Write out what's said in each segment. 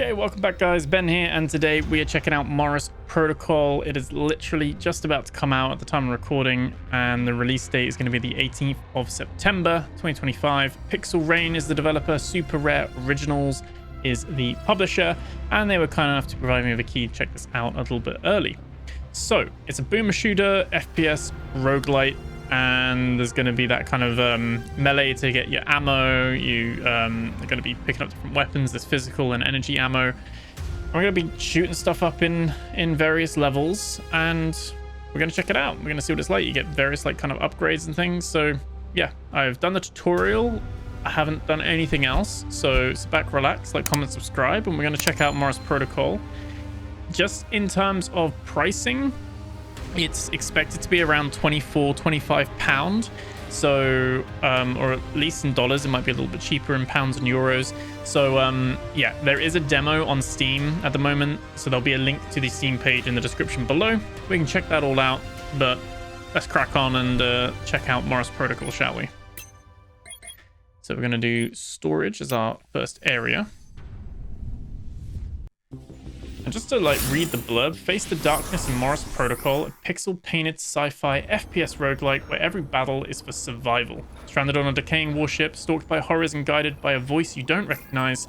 Okay, welcome back guys, Ben here, and today we are checking out Moros Protocol. It is literally just about to come out at the time of recording, and the release date is going to be the 18th of September 2025. Pixel Rain is the developer, Super Rare Originals is the publisher, and they were kind enough to provide me with a key to check this out a little bit early. So, it's a boomer shooter, FPS Roguelite, and there's going to be that kind of melee to get your ammo. You are going to be picking up different weapons. There's physical and energy ammo. We're going to be shooting stuff up in various levels, and we're going to check it out. We're going to see what it's like. You get various like kind of upgrades and things. So yeah, I've done the tutorial. I haven't done anything else. So sit back, relax, like, comment, subscribe, and we're going to check out Moros Protocol. Just in terms of pricing, it's expected to be around £24-25, so or at least in dollars. It might be a little bit cheaper in pounds and euros. So yeah, there is a demo on Steam at the moment, so there'll be a link to the Steam page in the description below. We can check that all out, but let's crack on and check out Moros Protocol, shall we? So we're going to do storage as our first area. And just to like read the blurb, face the darkness in Moros Protocol, a pixel-painted sci-fi FPS roguelite where every battle is for survival. Stranded on a decaying warship, stalked by horrors and guided by a voice you don't recognize,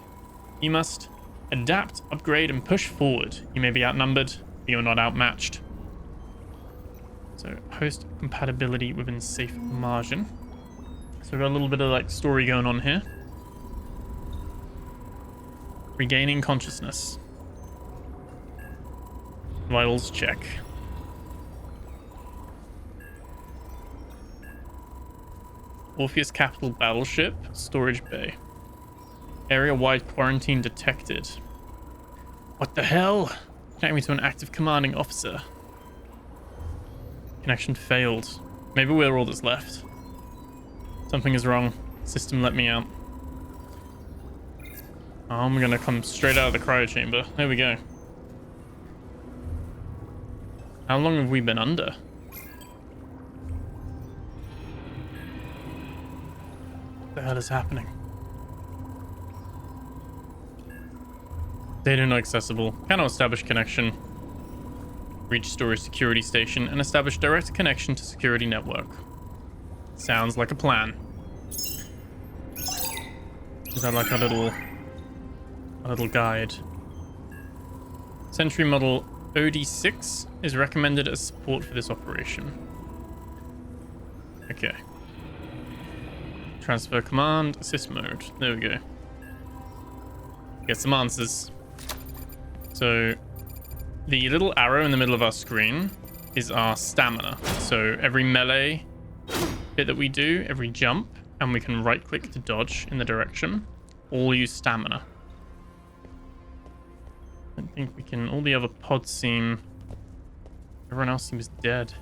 you must adapt, upgrade, and push forward. You may be outnumbered, but you're not outmatched. So, host compatibility within safe margin. So we've got a little bit of like story going on here. Regaining consciousness. Vitals check. Orpheus Capital Battleship, Storage Bay. Area-wide quarantine detected. What the hell? Connect me to an active commanding officer. Connection failed. Maybe we're all that's left. Something is wrong. System let me out. Oh, I'm gonna come straight out of the cryo chamber. There we go. How long have we been under? What the hell is happening? Data not accessible. Cannot establish connection. Reach storage security station and establish direct connection to security network. Sounds like a plan. Is that like a little guide? Sentry model OD6 is recommended as support for this operation. Okay. Transfer command, assist mode. There we go. Get some answers. So, the little arrow in the middle of our screen is our stamina. So, every melee bit that we do, every jump, and we can right click to dodge in the direction, all use stamina. I think we can. All the other pods seem. Everyone else seems dead.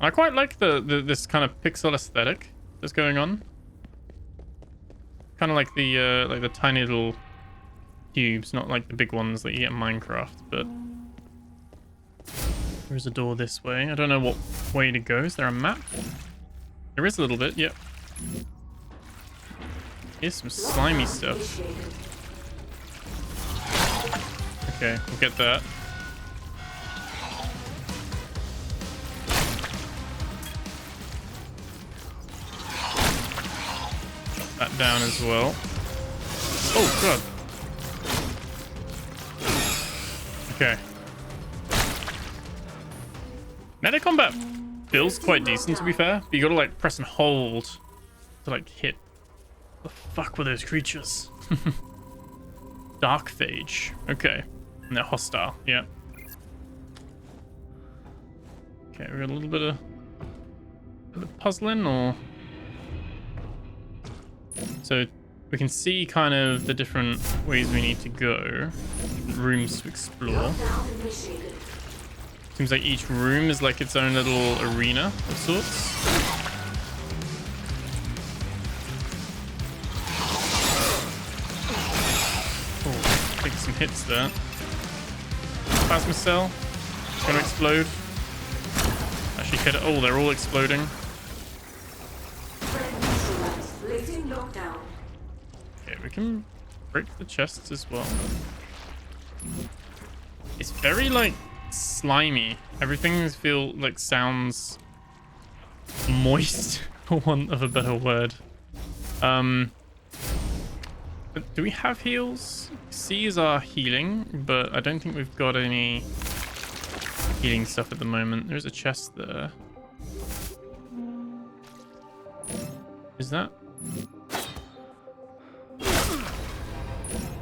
I quite like this kind of pixel aesthetic that's going on. Kind of like the tiny little cubes, not like the big ones that you get in Minecraft. But there's a door this way. I don't know what way to go. Is there a map? There is a little bit. Yep. Here's some slimy stuff. Okay, we'll get that. Chop that down as well. Oh, God. Okay. Melee combat feels quite decent, to be fair. But you gotta, like, press and hold to, like, hit. The fuck were those creatures? Dark phage. Okay. And they're hostile. Yeah. Okay, we got a little bit of puzzling, or so we can see kind of the different ways we need to go. Rooms to explore. Seems like each room is like its own little arena of sorts. Taking some hits there. Plasma cell. It's going to explode. Actually, hit it. Oh, they're all exploding. Okay, we can break the chests as well. It's very like slimy. Everything sounds moist, for want of a better word. But do we have heals? C's are healing, but I don't think we've got any healing stuff at the moment. There's a chest there. Is that?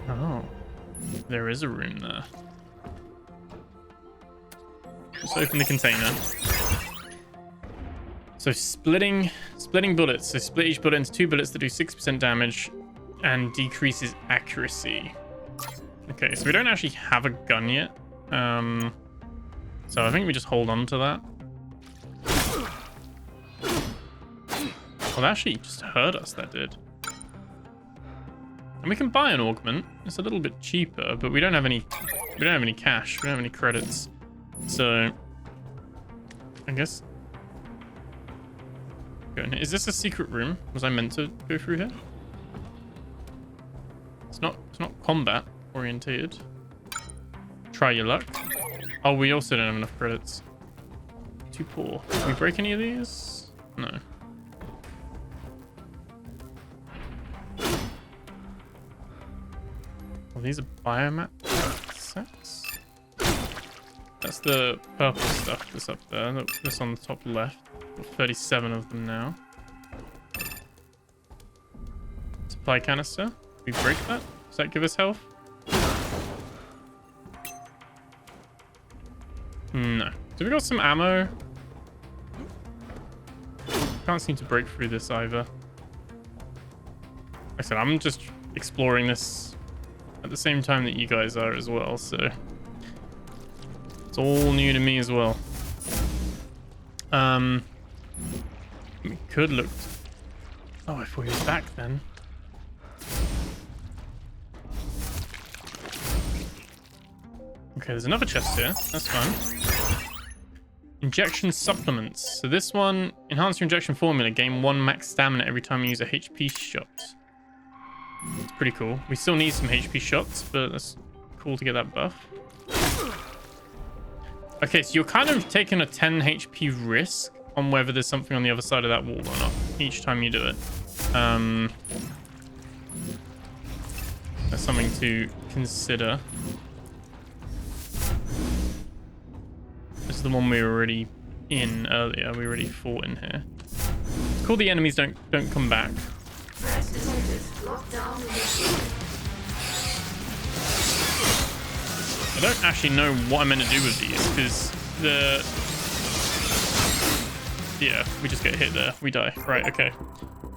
Oh, there is a room there. Let's open the container. So splitting bullets. So split each bullet into 2 bullets that do 6% damage and decreases accuracy. Okay, so we don't actually have a gun yet. So I think we just hold on to that. Well, that actually just hurt us, that did. And we can buy an augment. It's a little bit cheaper, but we don't have any cash. We don't have any credits. So I guess is this a secret room? Was I meant to go through here? It's not combat orientated. Try your luck. Oh, we also don't have enough credits. Too poor. Can we break any of these? No. Well, these are biomat sets. That's the purple stuff that's up there. That's on the top left. Got 37 of them now. Supply canister. We break that? Does that give us health? No. So we got some ammo. Can't seem to break through this either. Like I said, I'm just exploring this at the same time that you guys are as well, so it's all new to me as well. We could look. Oh, if we was back then. Okay, there's another chest here. That's fun. Injection supplements. So this one, enhance your injection formula. Gain 1 max stamina every time you use a HP shot. It's pretty cool. We still need some HP shots, but that's cool to get that buff. Okay, so you're kind of taking a 10 HP risk on whether there's something on the other side of that wall or not each time you do it. That's something to consider. This is the one we were already in earlier. We already fought in here. It's cool the enemies don't come back. I don't actually know what I'm meant to do with these because yeah, we just get hit there. We die. Right, okay.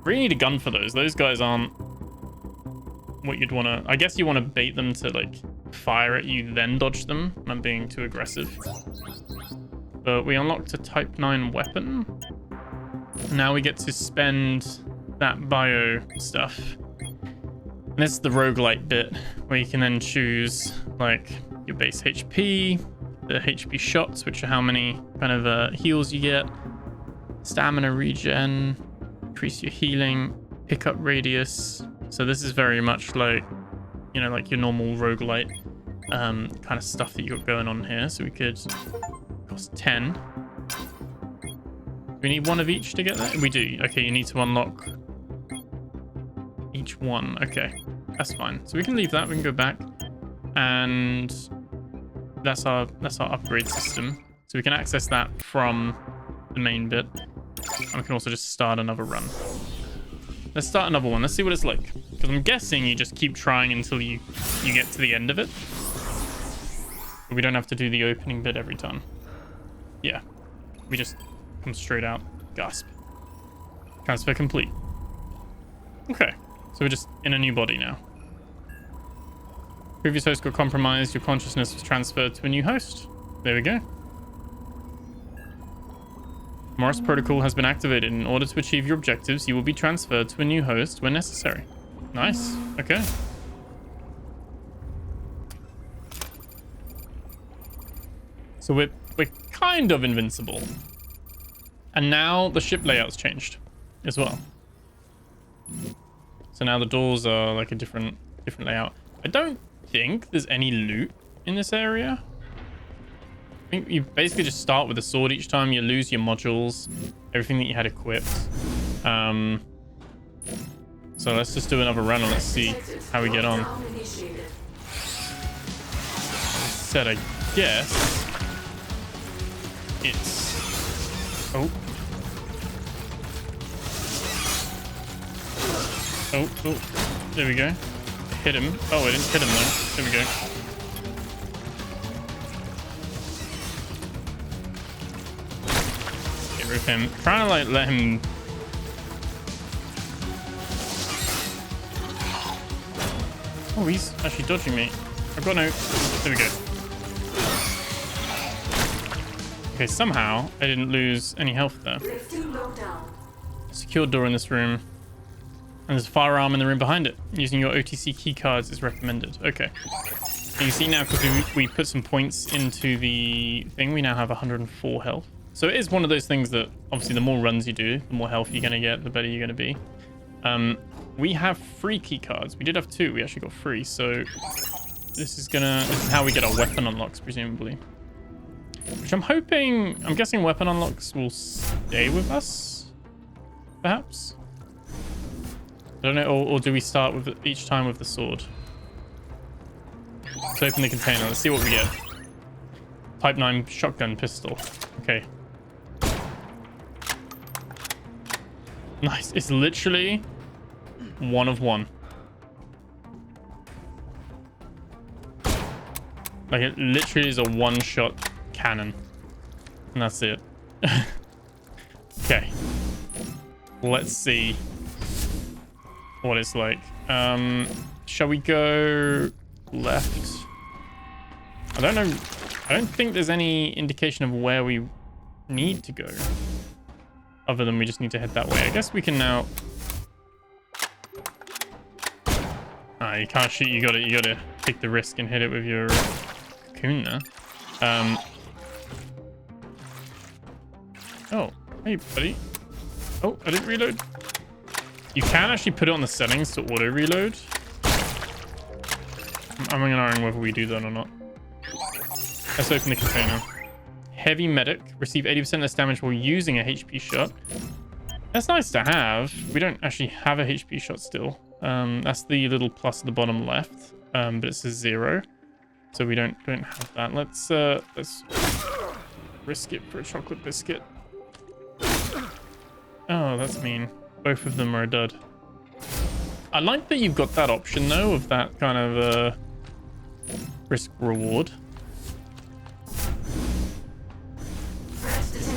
Really need a gun for those. Those guys aren't what you'd want to... I guess you want to bait them to, like, fire at you, then dodge them. I'm being too aggressive. But we unlocked a Type 9 weapon. Now we get to spend that bio stuff. And this is the roguelite bit, where you can then choose, like, your base HP, the HP shots, which are how many kind of heals you get, stamina regen, increase your healing, pickup radius. So this is very much like, you know, like your normal roguelite kind of stuff that you got going on here. So we could cost 10. Do we need one of each to get that? We do. Okay, you need to unlock each one. Okay, that's fine. So we can leave that. We can go back, and that's our upgrade system. So we can access that from the main bit, and we can also just start another run. Let's start another one. Let's see what it's like. Because I'm guessing you just keep trying until you get to the end of it. But we don't have to do the opening bit every time. Yeah, we just come straight out. Gasp. Transfer complete. Okay, so we're just in a new body now. Previous host got compromised. Your consciousness was transferred to a new host. There we go. Moros Protocol has been activated. In order to achieve your objectives, you will be transferred to a new host when necessary. Nice. Okay. So we're kind of invincible. And now the ship layout's changed as well. So now the doors are like a different layout. I don't think there's any loot in this area. I think you basically just start with a sword each time. You lose your modules, everything that you had equipped. So let's just do another run and let's see how we get on. Said, I guess it's... Oh. Oh, there we go. Hit him. Oh, I didn't hit him though. There we go. Get rid of him. Trying to like let him... Oh, he's actually dodging me. I've got no... There we go. Okay, somehow I didn't lose any health there. Secure door in this room. And there's a firearm in the room behind it. Using your OTC key cards is recommended. Okay. You can see now, because we put some points into the thing, we now have 104 health. So it is one of those things that, obviously, the more runs you do, the more health you're going to get, the better you're going to be. We have 3 key cards. We did have 2. We actually got 3. So this is how we get our weapon unlocks, presumably. Which I'm guessing weapon unlocks will stay with us, perhaps? I don't know, or do we start with each time with the sword? Let's open the container. Let's see what we get. Type 9 shotgun pistol. Okay. Nice. It's literally 1 of 1. Like, it literally is a one-shot cannon. And that's it. Okay. Let's see what it's like. Shall we go left? I don't know. I don't think there's any indication of where we need to go. Other than we just need to head that way. I guess we can now... Ah, you can't shoot. You gotta take the risk and hit it with your cocoon there. Oh, hey, buddy. Oh, I didn't reload. You can actually put it on the settings to auto reload. I'm ignoring whether we do that or not. Let's open the container. Heavy medic. Receive 80% less damage while using a HP shot. That's nice to have. We don't actually have a HP shot still. That's the little plus at the bottom left. But it says 0. So we don't have that. Let's risk it for a chocolate biscuit. Oh, that's mean. Both of them are a dud. I like that you've got that option though, of that kind of risk reward.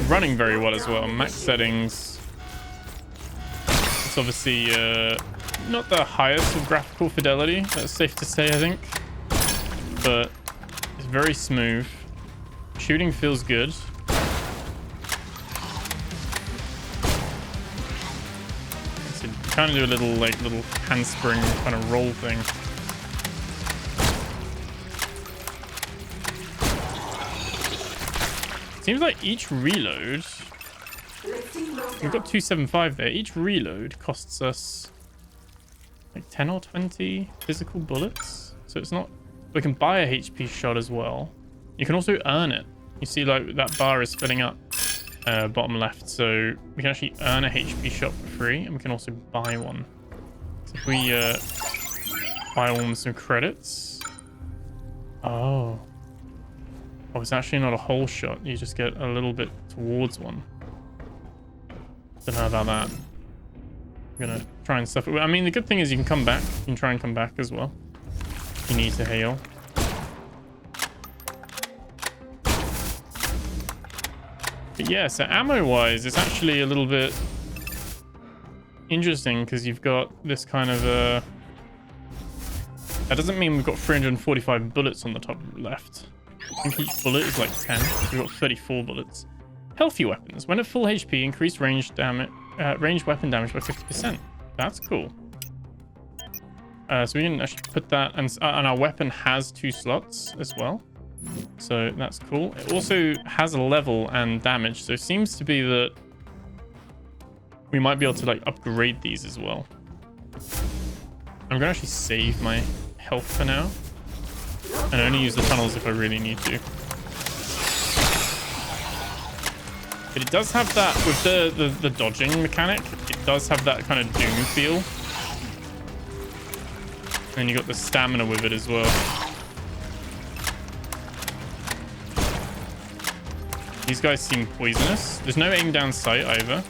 Running very well as well. Max settings. It's obviously not the highest of graphical fidelity. That's safe to say, I think. But it's very smooth. Shooting feels good. So kind of do a little handspring kind of roll thing. Seems like each reload, we've got 275 there. Each reload costs us like 10 or 20 physical bullets. So it's not, we can buy a HP shot as well. You can also earn it. You see like that bar is filling up bottom left. So we can actually earn a HP shot for free, and we can also buy one. So if we buy one with some credits. Oh, it's actually not a whole shot. You just get a little bit towards one. Don't know about that. I'm gonna try and stuff it. I mean, the good thing is you can come back. You can try and come back as well. You need to heal. But yeah, so ammo-wise, it's actually a little bit interesting because you've got this kind of that doesn't mean we've got 345 bullets on the top left. I think each bullet is like 10. So we've got 34 bullets. Healthy weapons. When at full HP, increase range weapon damage by 50%. That's cool. So we can actually put that, and our weapon has 2 slots as well. So that's cool. It also has a level and damage. So it seems to be that we might be able to like upgrade these as well. I'm gonna actually save my health for now and only use the tunnels if I really need to. But it does have that with the dodging mechanic. It does have that kind of Doom feel. And you got the stamina with it as well. These guys seem poisonous. There's no aim down sight either.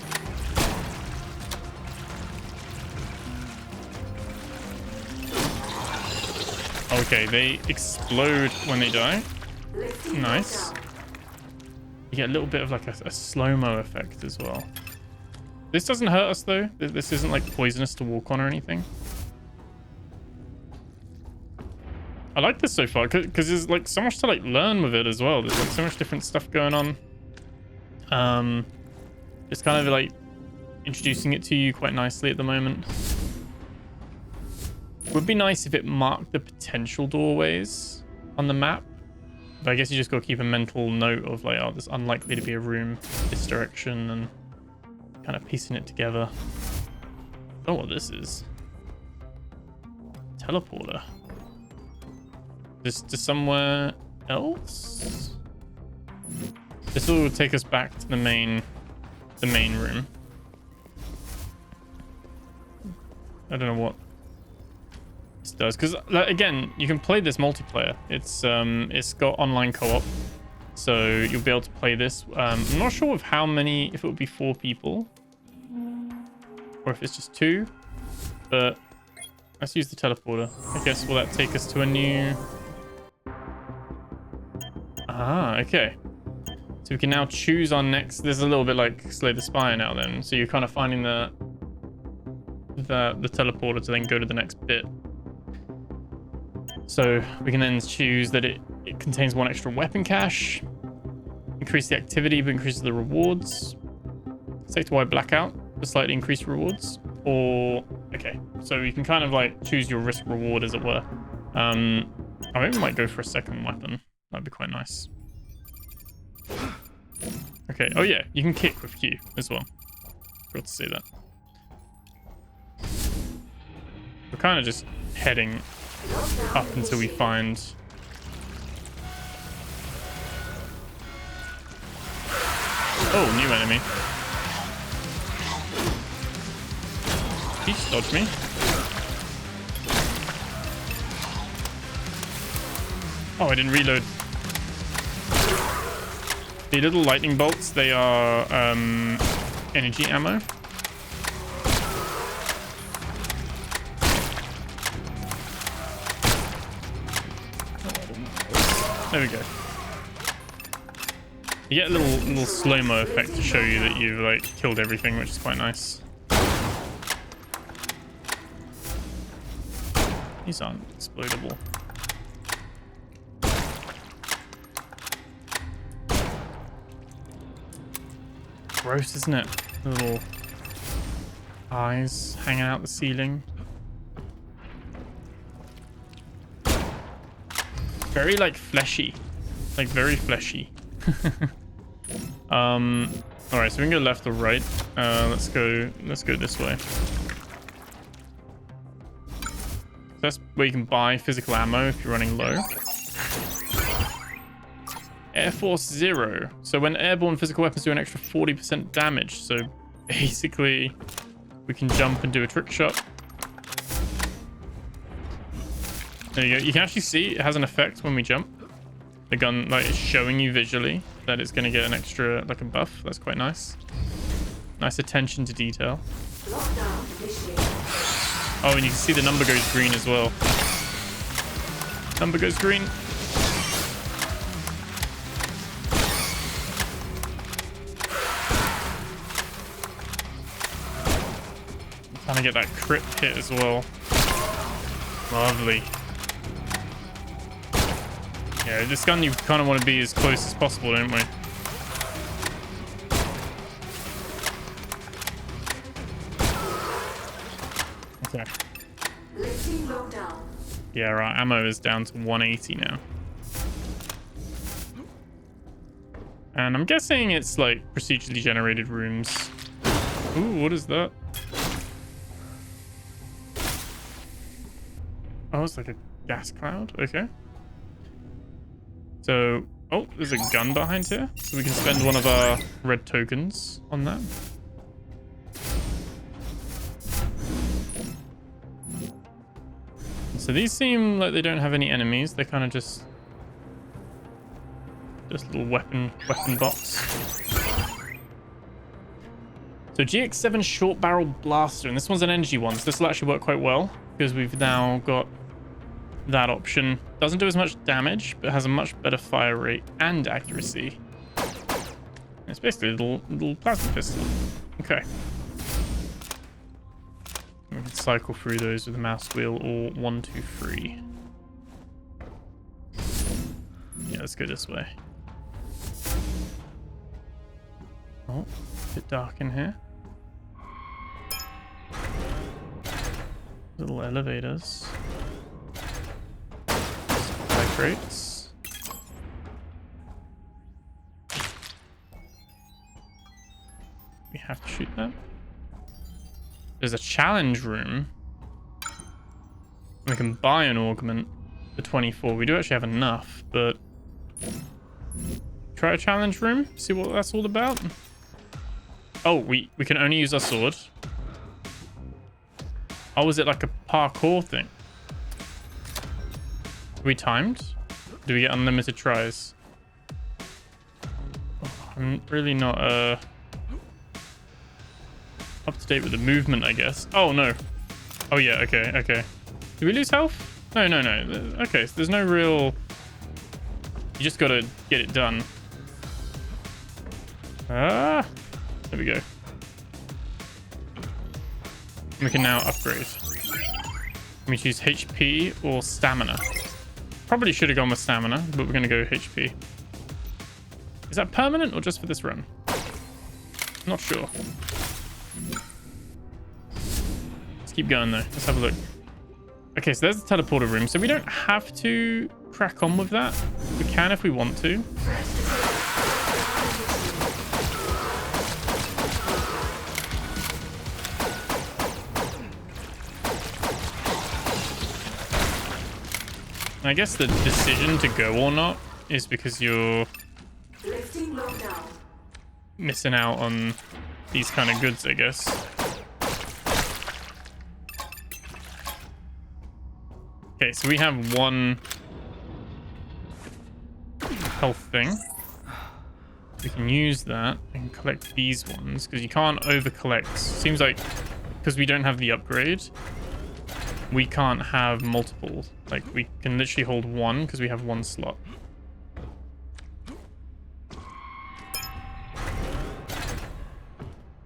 Okay, they explode when they die. Nice. You get a little bit of like a slow-mo effect as well. This doesn't hurt us though. This isn't like poisonous to walk on or anything. I like this so far because there's like so much to like learn with it as well. There's like so much different stuff going on. It's kind of like introducing it to you quite nicely at the moment. Would be nice if it marked the potential doorways on the map. But I guess you just got to keep a mental note of like, oh, there's unlikely to be a room this direction and kind of piecing it together. Oh, what this is. Teleporter. Just to somewhere else? This will take us back to the main room. I don't know what this does, because again, you can play this multiplayer. It's got online co-op, so you'll be able to play this. I'm not sure of how many, if it would be 4 people or if it's just 2, but let's use the teleporter. I guess will that take us to a new... Ah, okay. So we can now choose our next... This is a little bit like Slay the Spire now then. So you're kind of finding the teleporter to then go to the next bit. So we can then choose that it contains 1 extra weapon cache. Increase the activity but increases the rewards. Take to Y blackout for slightly increased rewards. Or... Okay, so you can kind of like choose your risk reward as it were. I maybe we might go for a second weapon. That'd be quite nice. Okay. Oh yeah, you can kick with Q as well. Forgot to say that. We're kind of just heading up until we find... Oh, new enemy. He just dodged me. Oh, I didn't reload. The little lightning bolts, they are energy ammo. There we go. You get a little slow-mo effect to show you that you've like killed everything, which is quite nice. These aren't explodable. Gross, isn't it? Little eyes hanging out the ceiling. Very like fleshy, like very fleshy. All right, so we can go left or right. Let's go this way. That's where you can buy physical ammo if you're running low. Air Force 0. So when airborne physical weapons do an extra 40% damage. So basically, we can jump and do a trick shot. There you go. You can actually see it has an effect when we jump. The gun like is showing you visually that it's going to get an extra like a buff. That's quite nice. Nice attention to detail. Oh, and you can see the number goes green as well. Number goes green. Trying to get that crit hit as well. Lovely. Yeah, this gun you kind of want to be as close as possible, don't we? Okay. Yeah, our ammo is down to 180 now. And I'm guessing it's like procedurally generated rooms. Ooh, what is that? Oh, it's like a gas cloud. Okay. So, oh, there's a gun behind here. So we can spend one of our red tokens on that. So these seem like they don't have any enemies. They're kind of just little weapon box. So GX7 short barrel blaster, and this one's an energy one, so this will actually work quite well because we've now got that option. Doesn't do as much damage, but has a much better fire rate and accuracy. It's basically a little plasma pistol. Okay. We can cycle through those with the mouse wheel or 1, 2, 3. Yeah, let's go this way. Oh, a bit dark in here. Little elevators. Supply crates. We have to shoot them. There's a challenge room. We can buy an augment for 24. We do actually have enough, but try a challenge room. See what that's all about. Oh, we can only use our sword. Oh, is it like a parkour thing? Are we timed? Do we get unlimited tries? Oh, I'm really not up to date with the movement, I guess. Oh, no. Oh, yeah, okay, okay. Do we lose health? No. Okay, so there's no real... You just gotta get it done. Ah! There we go. We can now upgrade. Let me choose HP or stamina. Probably should have gone with stamina, but we're gonna go HP. Is that permanent or just for this run? Not sure. Let's keep going though. Let's have a look. Okay, so there's the teleporter room. So we don't have to crack on with that. We can if we want to. I guess the decision to go or not is because you're missing out on these kind of goods, I guess. Okay, so we have one health thing. We can use that and collect these ones because you can't over collect. Seems like because we don't have the upgrade, we can't have multiple. Like, we can literally hold one because we have one slot.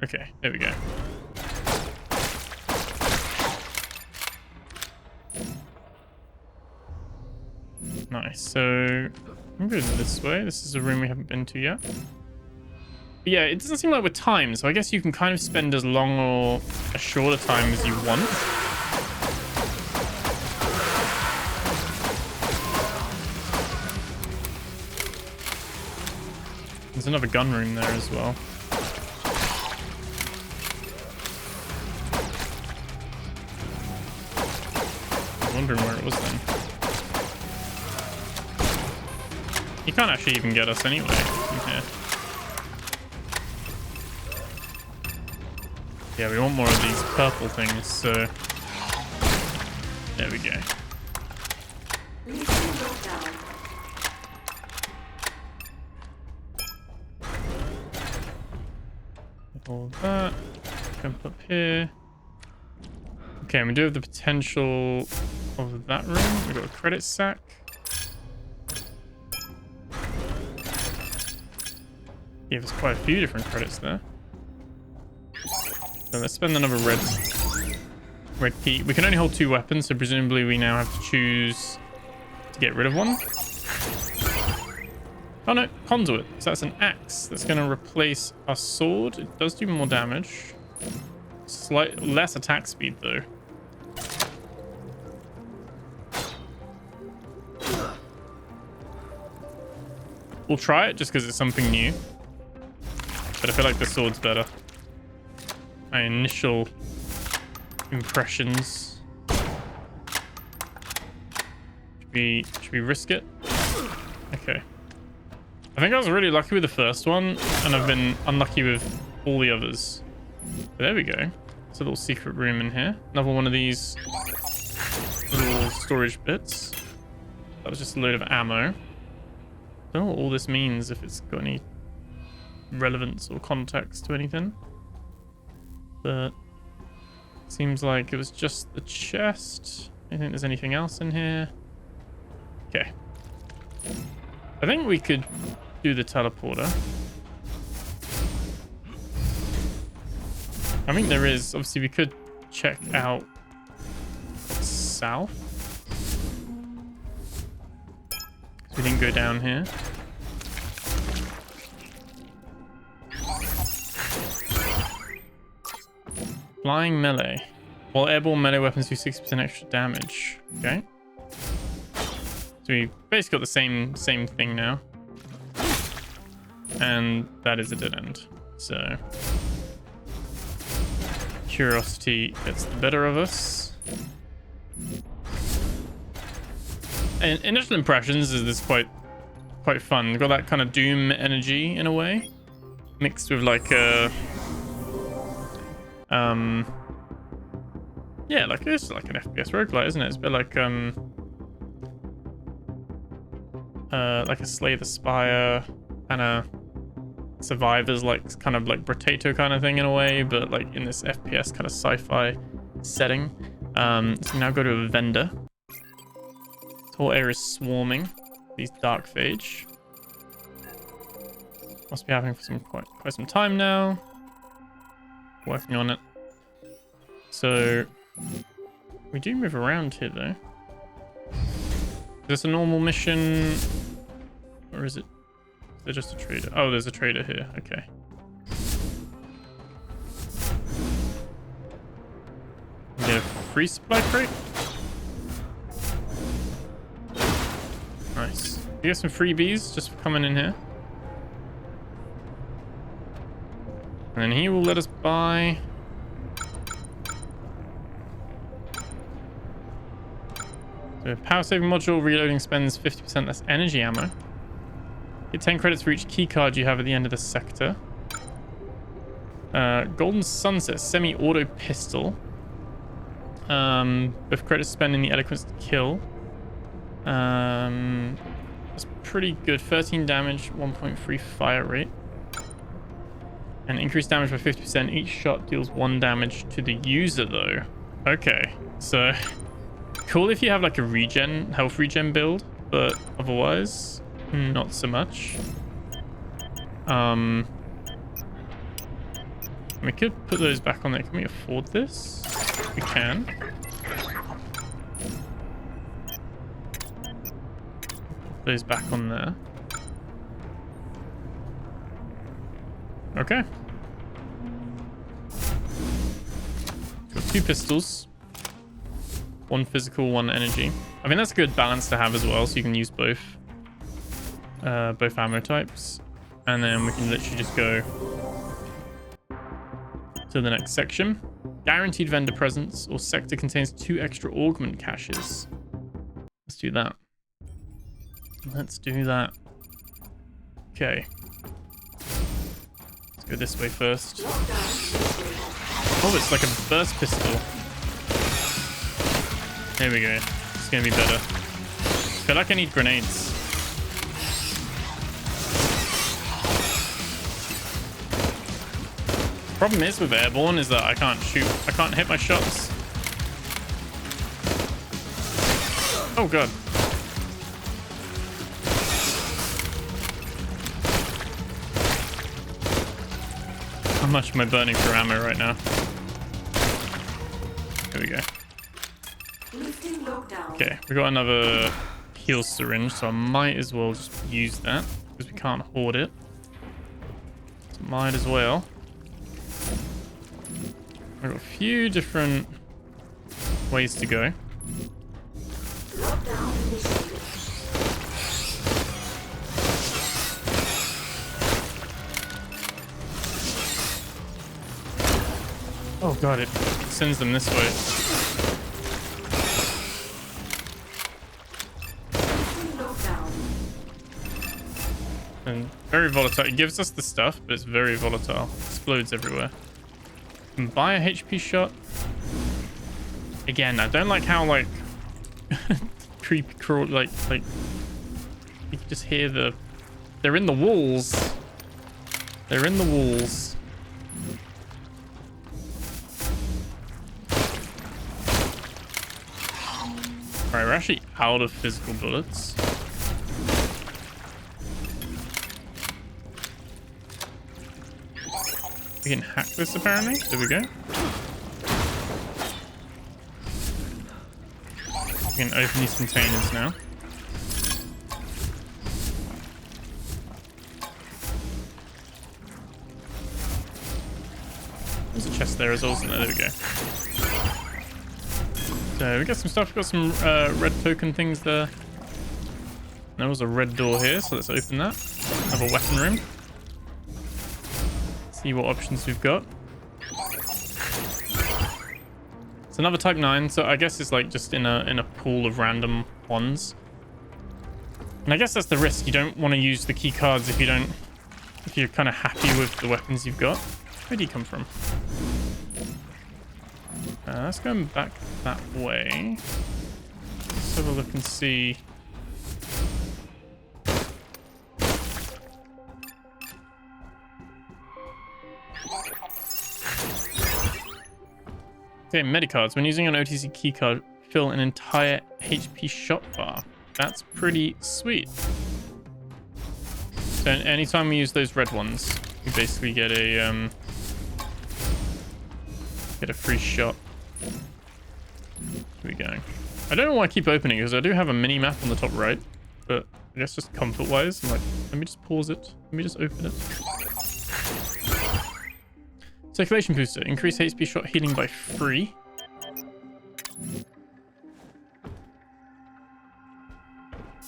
Okay, there we go. Nice, so I'm going this way. This is a room we haven't been to yet. But yeah, it doesn't seem like we're timed, so I guess you can kind of spend as long or as short a time as you want. There's another gun room there as well. I was wondering where it was then. You can't actually even get us anyway from here. Yeah, we want more of these purple things, so... There we go. All that. Jump up here. Okay, and we do have the potential of that room. We've got a credit sack. Gave us quite a few different credits there. So let's spend another red key. We can only hold 2 weapons, so presumably we now have to choose to get rid of one. Oh no, conduit. So that's an axe. That's going to replace our sword. It does do more damage. Less attack speed though. We'll try it just because it's something new. But I feel like the sword's better. My initial impressions. Should we risk it? Okay. I think I was really lucky with the first one, and I've been unlucky with all the others. But there we go. There's a little secret room in here. Another one of these little storage bits. That was just a load of ammo. I don't know what all this means, if it's got any relevance or context to anything. But seems like it was just the chest. I don't think there's anything else in here. Okay. I think we could do the teleporter. I think there is. Obviously, we could check out south. We didn't go down here. Flying melee. While airborne melee weapons do 60% extra damage. Okay. So we basically got the same thing now. And that is a dead end. So curiosity gets the better of us. And initial impressions is this quite fun. Got that kind of Doom energy in a way, mixed with like a yeah, like it's like an FPS roguelite, isn't it? It's a bit like a Slay the Spire kind of survivors, like kind of like Potato kind of thing in a way, but like in this FPS kind of sci-fi setting. So we now go to a vendor. This whole area is swarming these dark phage. Must be happening for quite some time now. Working on it. So we do move around here though. Is this a normal mission, or is it? Is there just a trader? Oh, there's a trader here. Okay. Get a free supply crate. Nice. You get some freebies just for coming in here. And then he will let us buy. So power saving module reloading spends 50% less energy ammo. Get 10 credits for each key card you have at the end of the sector. Golden Sunset semi-auto pistol. With credits spent in the eloquence to kill. That's pretty good. 13 damage, 1.3 fire rate. And increased damage by 50%. Each shot deals 1 damage to the user though. Okay, so cool if you have like a health regen build, but otherwise not so much. We could put those back on there. Can we afford this? We can. Put those back on there. Okay. Got 2 pistols. 1 physical, 1 energy. I think that's a good balance to have as well, so you can use both ammo types. And then we can literally just go to the next section. Guaranteed vendor presence or sector contains 2 extra augment caches. Let's do that. Let's do that. Okay. Let's go this way first. Oh, it's like a burst pistol. There we go. It's gonna be better. I feel like I need grenades. Problem is with airborne is that I can't shoot. I can't hit my shots. Oh god. How much am I burning for ammo right now? Here we go. Okay, we got another heal syringe, so I might as well just use that because we can't hoard it. So might as well. I've got a few different ways to go. Oh god, it sends them this way. And very volatile. It gives us the stuff, but it's very volatile. Explodes everywhere. You can buy a HP shot. Again, I don't like how, like, creepy crawl, like, you can just hear the... They're in the walls. They're in the walls. Alright, we're actually out of physical bullets. We can hack this, apparently. There we go. We can open these containers now. There's a chest there as well, isn't there? There we go. So we got some stuff. We got some red token things there. There was a red door here, so let's open that. Have a weapon room. See what options we've got. It's another type 9, so I guess it's like just in a pool of random ones. And I guess that's the risk. You don't want to use the key cards if you're kind of happy with the weapons you've got. Where did he come from? Let's go back that way. Let's have a look and see. Okay, medicards. When using an OTC keycard, fill an entire HP shot bar. That's pretty sweet. So anytime we use those red ones, we basically get a free shot. Here we go. I don't know why I keep opening because I do have a mini map on the top right, but I guess just comfort wise, I'm like, let me just pause it. Let me just open it. Circulation booster. Increase HP shot healing by 3.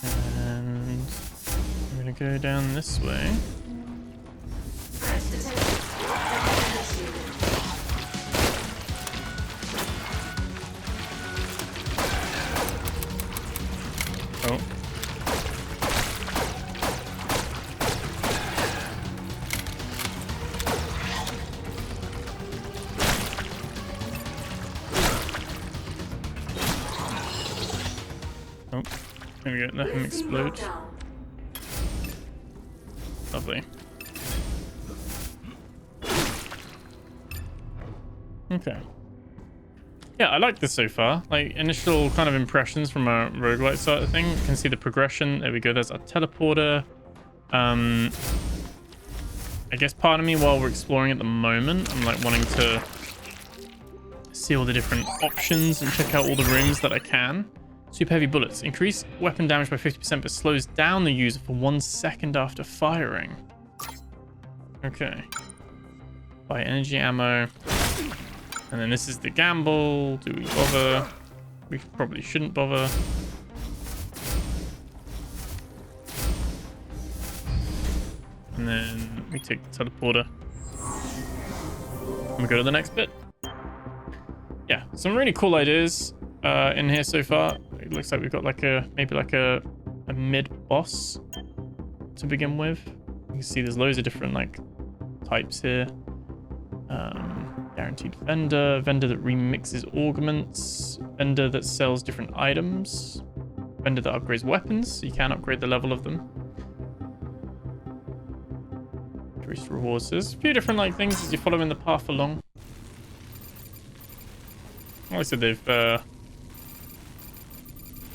And I'm going to go down this way. Oh. Oh, there we go. Let him explode. Lovely. Okay. Yeah, I like this so far. Like, initial kind of impressions from a roguelite sort of thing. You can see the progression. There we go. There's our teleporter. I guess part of me, while we're exploring at the moment, I'm like wanting to see all the different options and check out all the rooms that I can. Super heavy bullets. Increase weapon damage by 50%, but slows down the user for 1 second after firing. Okay. Buy energy ammo. And then this is the gamble. Do we bother? We probably shouldn't bother. And then we take the teleporter. And we go to the next bit. Yeah, some really cool ideas in here so far. It looks like we've got like maybe like a mid-boss to begin with. You can see there's loads of different like types here. Guaranteed vendor that remixes augments, vendor that sells different items, vendor that upgrades weapons, so you can upgrade the level of them. Increased rewards. There's a few different like things as you're following the path along. Like I said, they've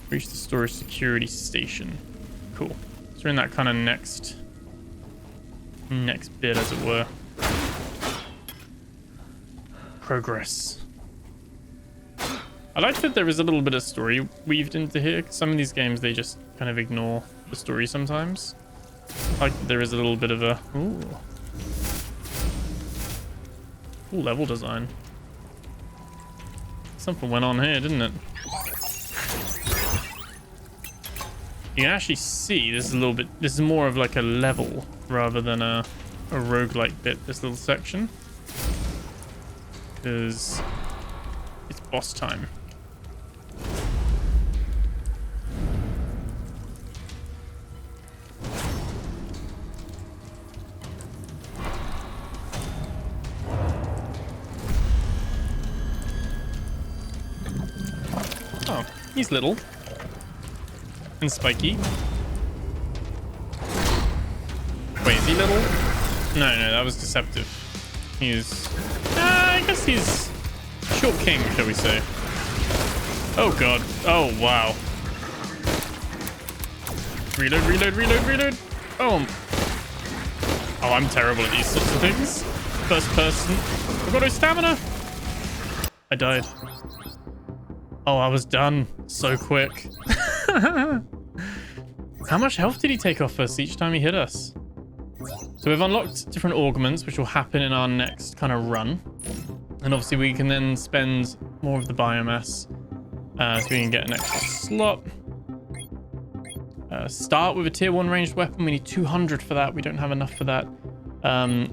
reached the storage security station. Cool. So we're in that kind of next bit, as it were. Progress. I like that there is a little bit of story weaved into here. Some of these games, they just kind of ignore the story sometimes. I like that there is a little bit of a... Ooh. Cool level design. Something went on here, didn't it? You can actually see this is a little bit... This is more of like a level rather than a roguelike bit, this little section. Because it's boss time. He's little. And spiky. Wait, is he little? No, that was deceptive. He's... I guess he's... short king, shall we say. Oh, God. Oh, wow. Reload. Oh. Oh, I'm terrible at these sorts of things. First person. I've got no stamina. I died. Oh, I was done so quick. How much health did he take off us each time he hit us? So we've unlocked different augments, which will happen in our next kind of run. And obviously we can then spend more of the biomass so we can get an extra slot. Start with a tier 1 ranged weapon. We need 200 for that. We don't have enough for that.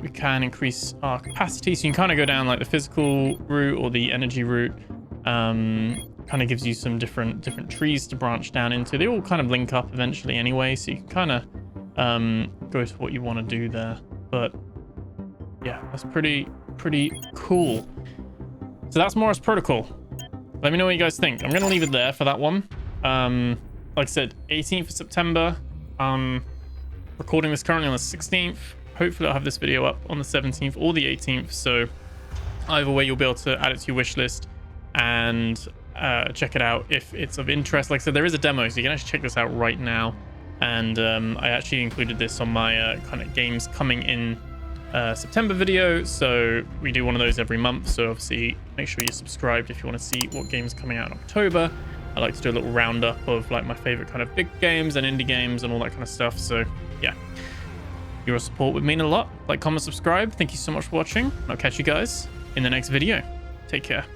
We can increase our capacity. So you can kind of go down like the physical route or the energy route. Kind of gives you some different trees to branch down into. They all kind of link up eventually anyway. So you can kind of go to what you want to do there. But yeah, that's pretty cool. So that's Moros Protocol. Let me know what you guys think. I'm going to leave it there for that one. Like I said, 18th of September. Recording this currently on the 16th. Hopefully I'll have this video up on the 17th or the 18th. So either way, you'll be able to add it to your wish list and check it out if it's of interest. Like I said, there is a demo, so you can actually check this out right now. And I actually included this on my kind of games coming in September video. So we do one of those every month. So obviously make sure you're subscribed if you want to see what games are coming out in October. I like to do a little roundup of like my favorite kind of big games and indie games and all that kind of stuff. So yeah, your support would mean a lot. Like, comment, subscribe. Thank you so much for watching. I'll catch you guys in the next video. Take care.